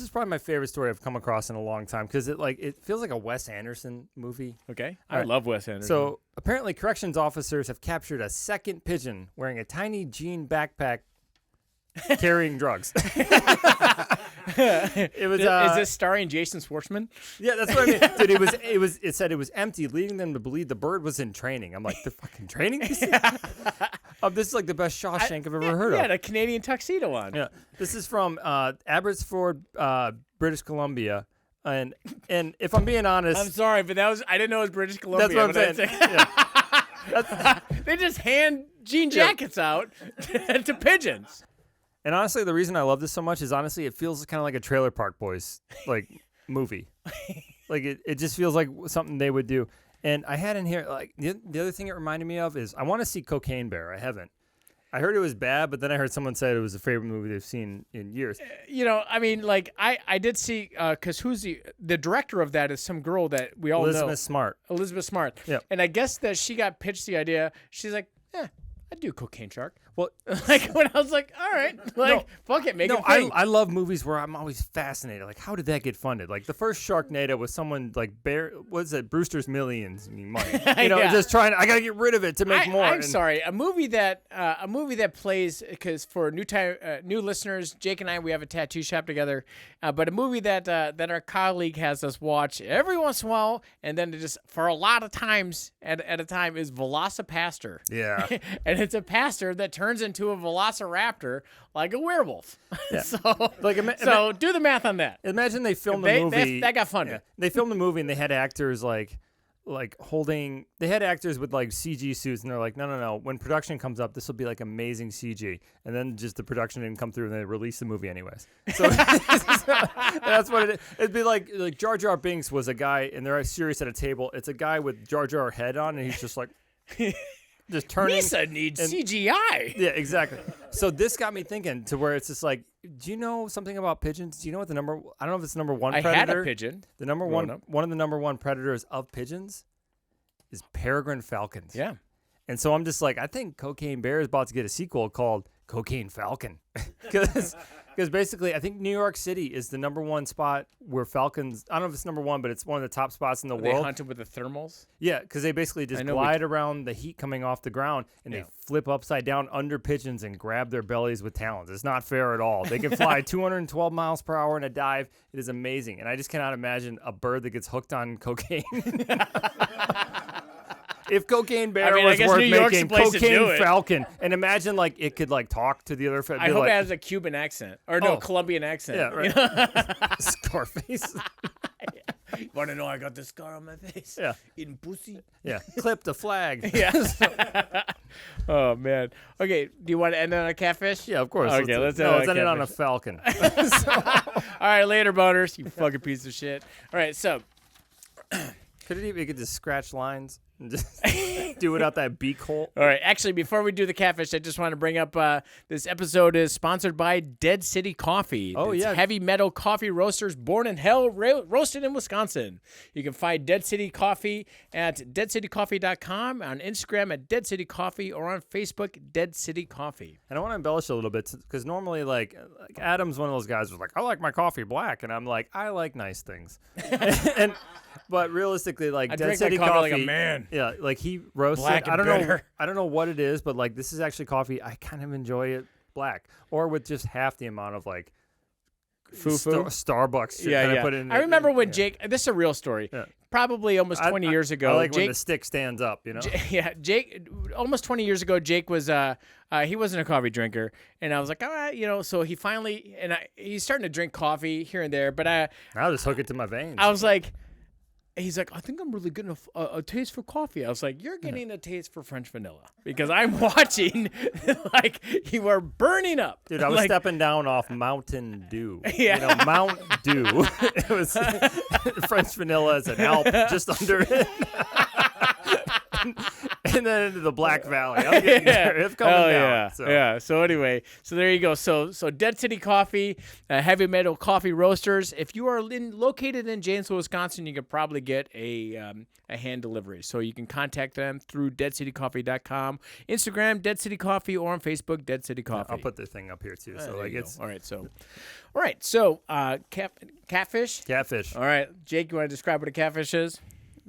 probably my favorite story I've come across in a long time because it feels like a Wes Anderson movie. Okay, I love Wes Anderson. So apparently, corrections officers have captured a second pigeon wearing a tiny jean backpack. Carrying drugs. It was. Is this starring Jason Schwartzman? Yeah, that's what I mean. Dude, it said it was empty, leading them to believe the bird was in training. I'm like, they're fucking training? This is like the best Shawshank I've ever heard of. Yeah, a Canadian tuxedo on. Yeah, this is from Abbotsford, British Columbia, and if I'm being honest, I'm sorry, but I didn't know it was British Columbia. That's what I'm saying. Yeah. They just hand jean jackets out to pigeons. And honestly, the reason I love this so much is honestly, it feels kind of like a Trailer Park Boys like movie. Like it just feels like something they would do. And I had in here like the other thing it reminded me of is I want to see Cocaine Bear. I haven't. I heard it was bad, but then I heard someone say it was a favorite movie they've seen in years. I mean, like I did see because who's the director of that is some girl that we all know. Elizabeth Smart. Yeah. And I guess that she got pitched the idea. She's like, I'd do Cocaine Shark. Well, like when I was like, all right, like fuck it, make it. I love movies where I'm always fascinated. Like, how did that get funded? Like the first Sharknado was someone like Brewster's Millions money. Just trying. I gotta get rid of it to make more. I'm sorry, a movie that plays because for new listeners, Jake and I we have a tattoo shop together. But a movie that our colleague has us watch every once in a while, and then just for a lot of times at a time is Velocipaster. Yeah, and it's a pastor that turns into a velociraptor like a werewolf. Yeah. So do the math on that. Imagine they filmed the movie. That got funded. Yeah. They filmed the movie and they had actors like holding. They had actors with like CG suits and they're like, no. When production comes up, this will be like amazing CG. And then just the production didn't come through and they released the movie anyways. So that's what it is. It'd be like Jar Jar Binks was a guy and they're serious at a table. It's a guy with Jar Jar head on and he's just like. Just turning. Misa needs CGI. Yeah, exactly. So this got me thinking to where it's just like, do you know something about pigeons? Do you know what I don't know if it's the number one predator. I had a pigeon. The number one of the number one predators of pigeons is peregrine falcons. Yeah. And so I'm just like, I think Cocaine Bear is about to get a sequel called Cocaine Falcon. Because basically, I think New York City is the number one spot where falcons, I don't know if it's number one, but it's one of the top spots in the world. They hunted with the thermals? Yeah, because they basically just glide around the heat coming off the ground, and they flip upside down under pigeons and grab their bellies with talons. It's not fair at all. They can fly 212 miles per hour in a dive. It is amazing. And I just cannot imagine a bird that gets hooked on cocaine. If Cocaine Bear was worth making, Cocaine Falcon, and imagine like it could like talk to the other. I hope it has a Cuban accent or Colombian accent. Yeah, right. Scarface. Want to know I got this scar on my face? Yeah. Eating pussy. Yeah. Clip the flag. Yeah. Oh man. Okay. Do you want to end on a catfish? Yeah, of course. Okay. Let's end it on a falcon. All right, later, boners. You fucking piece of shit. All right, so. Could just scratch lines and just do it out that beak hole? All right. Actually, before we do the catfish, I just want to bring up this episode is sponsored by Dead City Coffee. Oh, it's heavy metal coffee roasters born in hell, roasted in Wisconsin. You can find Dead City Coffee at deadcitycoffee.com, on Instagram at Dead City Coffee, or on Facebook, Dead City Coffee. And I want to embellish a little bit because normally, like Adam's one of those guys who's like, I like my coffee black. And I'm like, I like nice things. But realistically, like I Dead drink City my Coffee, like a man. Yeah, like he roasted. Black and bitter. I don't know what it is, but like this is actually coffee. I kind of enjoy it black, or with just half the amount of like Starbucks. Shit that I put in. I remember when Jake. This is a real story. Yeah. Probably almost 20 years ago. I like Jake, when the stick stands up. You know. Jake. Almost 20 years ago, Jake was he wasn't a coffee drinker, and I was like, all right, so he finally he's starting to drink coffee here and there, but I'll just hook it to my veins. I was like. He's like, I think I'm really getting a taste for coffee. I was like, you're getting a taste for French vanilla because I'm watching like you are burning up. Dude, I was stepping down off Mountain Dew. Yeah. Mount Dew. It was French vanilla as an Alp just under it. And then into the Black Valley. I'm getting there. It's coming down. Yeah. So. Yeah. So anyway, so there you go. So Dead City Coffee, heavy metal coffee roasters. If you are located in Janesville, Wisconsin, you can probably get a hand delivery. So you can contact them through deadcitycoffee.com, Instagram Dead City Coffee, or on Facebook Dead City Coffee. I'll put the thing up here too. So it's all right. So catfish. Catfish. All right, Jake, you want to describe what a catfish is?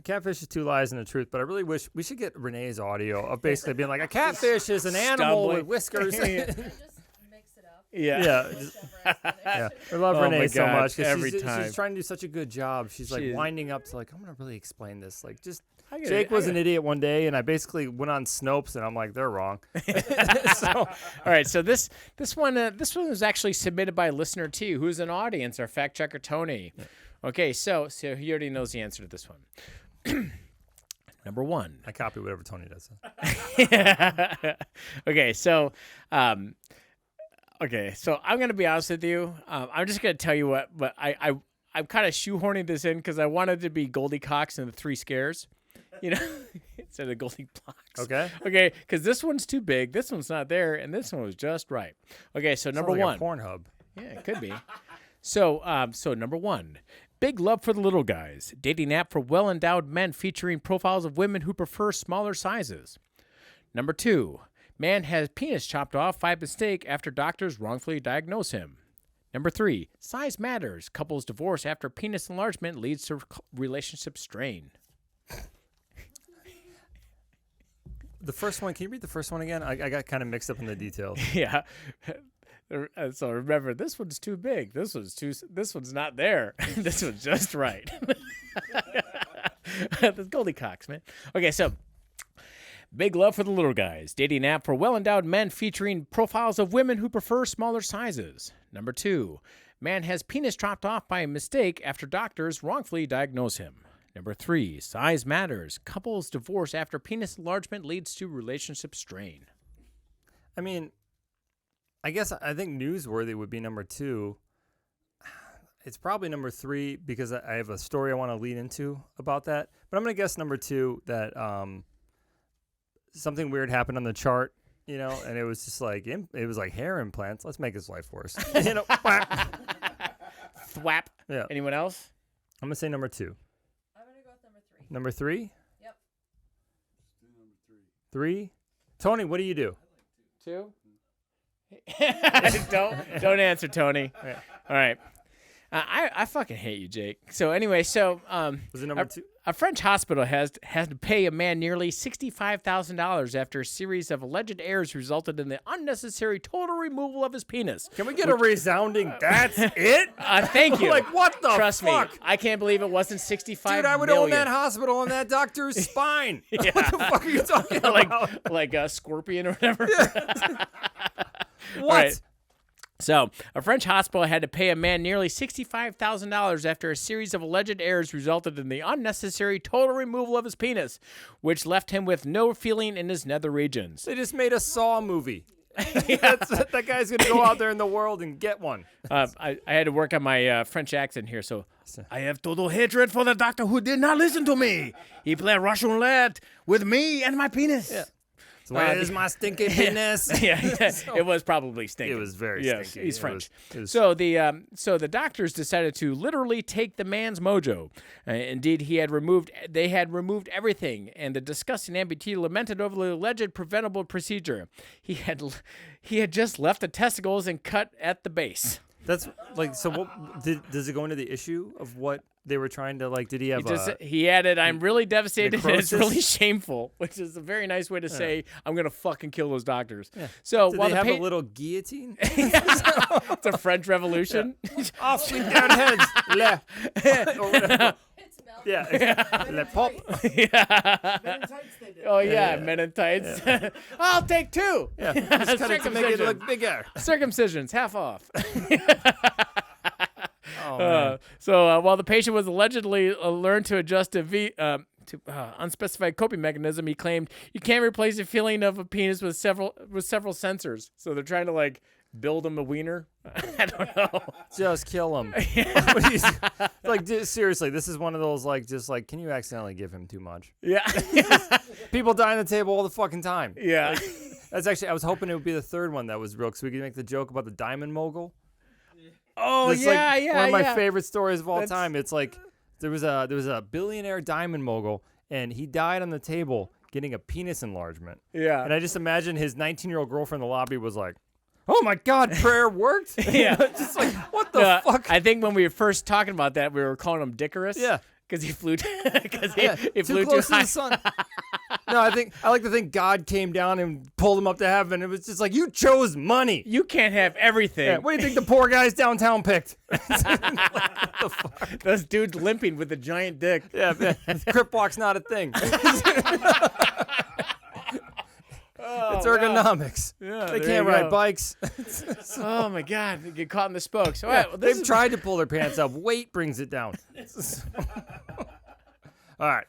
Catfish is two lies and a truth, but I really wish we should get Renee's audio of basically being like, a catfish is an animal with whiskers. Just mix it up. Yeah. Yeah. I love Renee so much because she's trying to do such a good job. She's like winding up to like, I'm going to really explain this. Like Jake was an idiot one day, and I basically went on Snopes, and I'm like, they're wrong. All right, so this one was actually submitted by listener T, who's an audience, our fact checker Tony. Yeah. Okay, so he already knows the answer to this one. Number one. I copy whatever Tony does. Okay, so Okay, so I'm gonna be honest with you. I'm just gonna tell you what, but I'm kind of shoehorning this in because I wanted to be Goldie Cox and the Three Scares, instead of Goldie Blocks. Okay. Okay, because this one's too big, this one's not there, and this one was just right. Okay, so number one. Pornhub. Yeah, it could be. So number one, big love for the little guys. Dating app for well-endowed men featuring profiles of women who prefer smaller sizes. Number two, man has penis chopped off by mistake after doctors wrongfully diagnose him. Number three, size matters. Couples divorce after penis enlargement leads to relationship strain. The first one, can you read the first one again? I got kind of mixed up in the details. Yeah. So remember, this one's too big. This one's not there. This one's just right. That's Goldie Cox, man. Okay, so big love for the little guys. Dating app for well-endowed men featuring profiles of women who prefer smaller sizes. Number two, man has penis chopped off by mistake after doctors wrongfully diagnose him. Number three, size matters. Couples divorce after penis enlargement leads to relationship strain. I mean, I think newsworthy would be number two. It's probably number three because I have a story I want to lead into about that. But I'm going to guess number two that something weird happened on the chart, and it was just like it was like hair implants. Let's make his life worse. Thwap. Yeah. Anyone else? I'm going to say number two. I'm going to go with number three. Number three? Yep. Three? Tony, what do you do? Two? Don't answer, Tony. Yeah. All right. I fucking hate you, Jake. So anyway, Was it number two? A French hospital has to pay a man nearly $65,000 after a series of alleged errors resulted in the unnecessary total removal of his penis. Can we get a resounding? That's it? Thank you. Like what the Trust fuck? me, I can't believe it wasn't 65 Dude, I would million. own that hospital and that doctor's spine. Yeah. What the fuck are you talking about? like a scorpion or whatever. What? Right. So, a French hospital had to pay a man nearly $65,000 after a series of alleged errors resulted in the unnecessary total removal of his penis, which left him with no feeling in his nether regions. They just made a Saw movie. That guy's going to go out there in the world and get one. I had to work on my French accent here, so I have total hatred for the doctor who did not listen to me. He played Russian roulette with me and my penis. Yeah. So where's my stinky penis? Yeah, it was probably stinky. It was very yes, stinky. He's French. It was So the doctors decided to literally take the man's mojo. Indeed, they had removed everything, and the disgusting amputee lamented over the alleged preventable procedure. He had just left the testicles and cut at the base. That's like, so what does it go into the issue of what they were trying to, like, did he have He added, I'm really devastated and it's necrosis? really shameful, which is a very nice way to say, I'm going to fucking kill those doctors. Yeah. So did while they the have a little guillotine? it's a French Revolution. Off swing down heads. Le. It's melting. Yeah. Le pop. Oh, yeah, men in tights. Yeah. I'll take two. Yeah. Just cut it to make it look bigger. Circumcisions, half off. Oh, man. While the patient was allegedly learned to adjust to unspecified coping mechanism, he claimed you can't replace the feeling of a penis with several sensors. So they're trying to like build him a wiener. I don't know. Just kill him. Like, seriously, this is one of those can you accidentally give him too much? Yeah. People die on the table all the fucking time. Yeah. Like, that's actually, I was hoping it would be the third one that was real, because we could make the joke about the diamond mogul. Oh, It's yeah. one of my favorite stories of all That's- time. It's like there was a billionaire diamond mogul, and he died on the table getting a penis enlargement. Yeah. And I just imagine his 19-year-old girlfriend in the lobby was like, "Oh my God, prayer worked." Yeah. Just like, what the fuck? I think when we were first talking about that, we were calling him Dickarus. Yeah. Because he flew. He too flew close too high. to the sun. No, I like to think God came down and pulled him up to heaven. It was just like, you chose money. You can't have everything. Yeah, what do you think the poor guys downtown picked? What the fuck? Those dudes limping with a giant dick. Yeah, crip walk's not a thing. It's ergonomics. Yeah, they there can't you ride go. bikes. Oh my God! They get caught in the spokes. All Yeah, right, well, they've tried to pull their pants up. Weight brings it down. All right,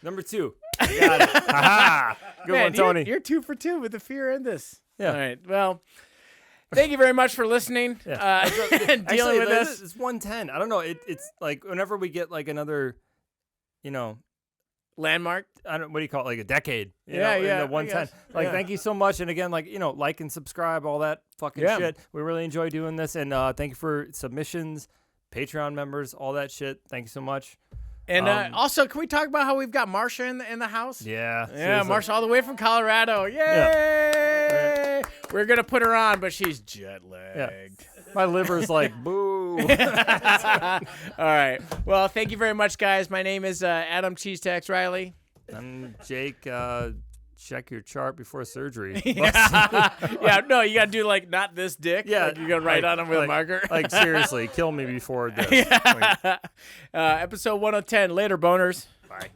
number two. I got it. Ha-ha. Good Man, one, Tony. You're 2 for 2 with the fear in this. Yeah. All right. Well, thank you very much for listening Yeah. and dealing with this. It's 110. I don't know. It's like whenever we get like another, Landmark. I don't. What do you call it? Like a decade. Yeah, in yeah, the I 110. guess. Like, Yeah. thank you so much. And again, like like and subscribe, all that fucking shit. We really enjoy doing this, and thank you for submissions, Patreon members, all that shit. Thank you so much. And also, can we talk about how we've got Marsha in the house? Yeah. Yeah, seriously. Marsha all the way from Colorado. Yay! Yeah. We're gonna put her on, but she's jet lagged. Yeah. My liver's like boo. All right. Well, thank you very much, guys. My name is Adam Cheese Tax Riley. I'm Jake. Check your chart before surgery. Yeah, no, you gotta do like not this dick. Yeah, like, you gotta write on him with a marker. Like seriously, kill me before this. Like, Episode 110. Later, boners. bye.